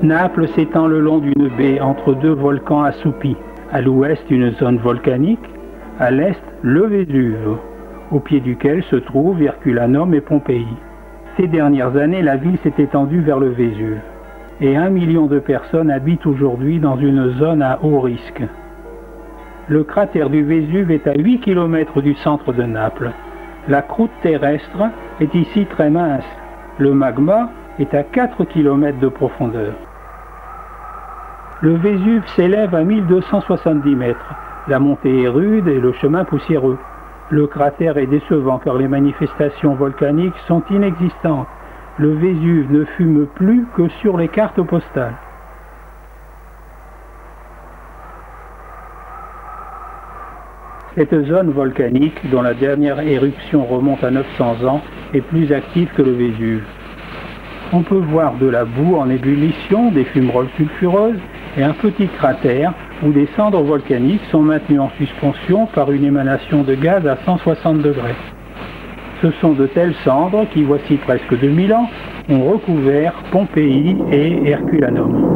Naples s'étend le long d'une baie entre deux volcans assoupis. À l'ouest, une zone volcanique, à l'est, le Vésuve, au pied duquel se trouvent Herculanum et Pompéi. Ces dernières années, la ville s'est étendue vers le Vésuve et 1 million de personnes habitent aujourd'hui dans une zone à haut risque. Le cratère du Vésuve est à 8 km du centre de Naples. La croûte terrestre est ici très mince. Le magma est à 4 km de profondeur. Le Vésuve s'élève à 1270 mètres. La montée est rude et le chemin poussiéreux. Le cratère est décevant car les manifestations volcaniques sont inexistantes. Le Vésuve ne fume plus que sur les cartes postales. Cette zone volcanique, dont la dernière éruption remonte à 900 ans, est plus active que le Vésuve. On peut voir de la boue en ébullition, des fumerolles sulfureuses et un petit cratère où des cendres volcaniques sont maintenues en suspension par une émanation de gaz à 160 degrés. Ce sont de telles cendres qui, voici presque 2000 ans, ont recouvert Pompéi et Herculanum.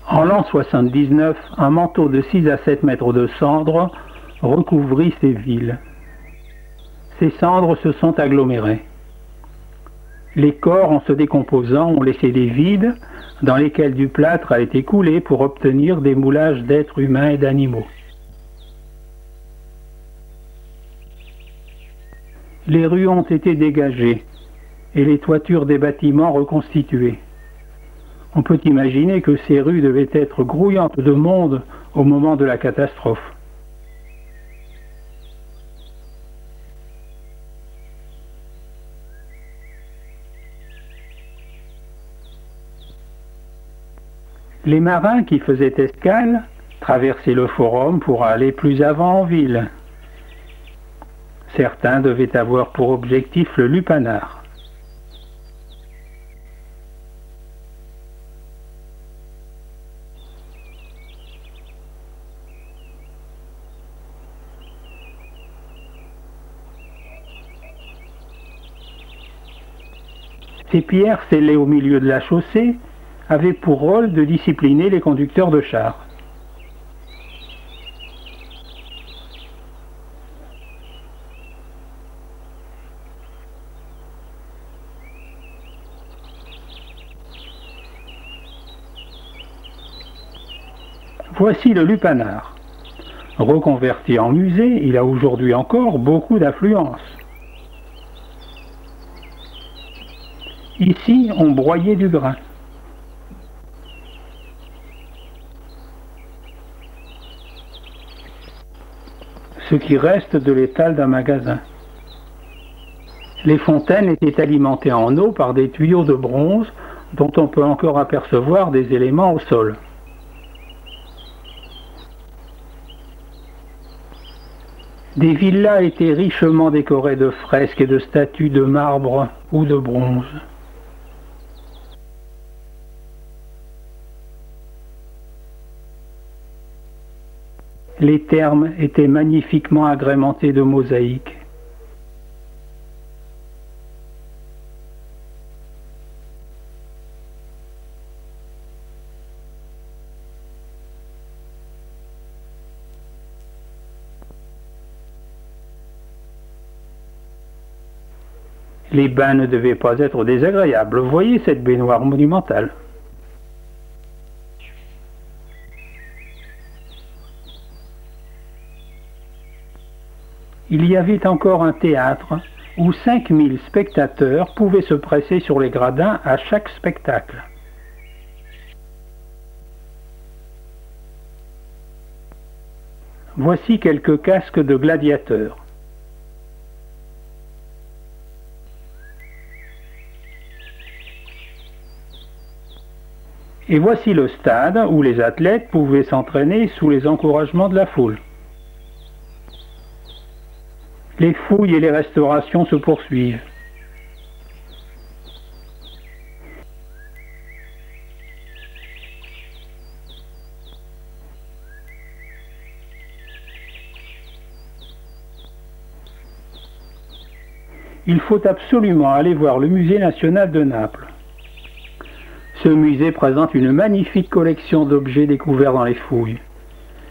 En l'an 79, un manteau de 6 à 7 mètres de cendres recouvrit ces villes. Ces cendres se sont agglomérées. Les corps, en se décomposant, ont laissé des vides dans lesquels du plâtre a été coulé pour obtenir des moulages d'êtres humains et d'animaux. Les rues ont été dégagées et les toitures des bâtiments reconstituées. On peut imaginer que ces rues devaient être grouillantes de monde au moment de la catastrophe. Les marins qui faisaient escale traversaient le forum pour aller plus avant en ville. Certains devaient avoir pour objectif le lupanar. Ces pierres scellées au milieu de la chaussée avaient pour rôle de discipliner les conducteurs de chars. Voici le lupanar. Reconverti en musée, il a aujourd'hui encore beaucoup d'affluence. Ici, on broyait du grain. Ce qui reste de l'étal d'un magasin. Les fontaines étaient alimentées en eau par des tuyaux de bronze dont on peut encore apercevoir des éléments au sol. Des villas étaient richement décorées de fresques et de statues de marbre ou de bronze. Les thermes étaient magnifiquement agrémentés de mosaïques. Les bains ne devaient pas être désagréables. Voyez cette baignoire monumentale. Il y avait encore un théâtre où 5000 spectateurs pouvaient se presser sur les gradins à chaque spectacle. Voici quelques casques de gladiateurs. Et voici le stade où les athlètes pouvaient s'entraîner sous les encouragements de la foule. Les fouilles et les restaurations se poursuivent. il faut absolument aller voir le Musée national de Naples. Ce musée présente une magnifique collection d'objets découverts dans les fouilles.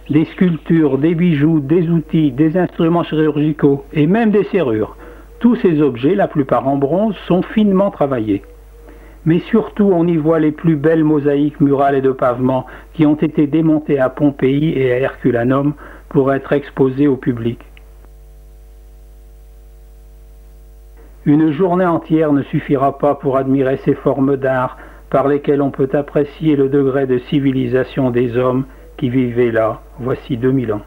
Des sculptures, des bijoux, des outils, des instruments chirurgicaux et même des serrures. Tous ces objets, la plupart en bronze, sont finement travaillés. Mais surtout, on y voit les plus belles mosaïques murales et de pavement qui ont été démontées à Pompéi et à Herculanum pour être exposées au public. Une journée entière ne suffira pas pour admirer ces formes d'art par lesquelles on peut apprécier le degré de civilisation des hommes qui vivaient là, voici 2000 ans.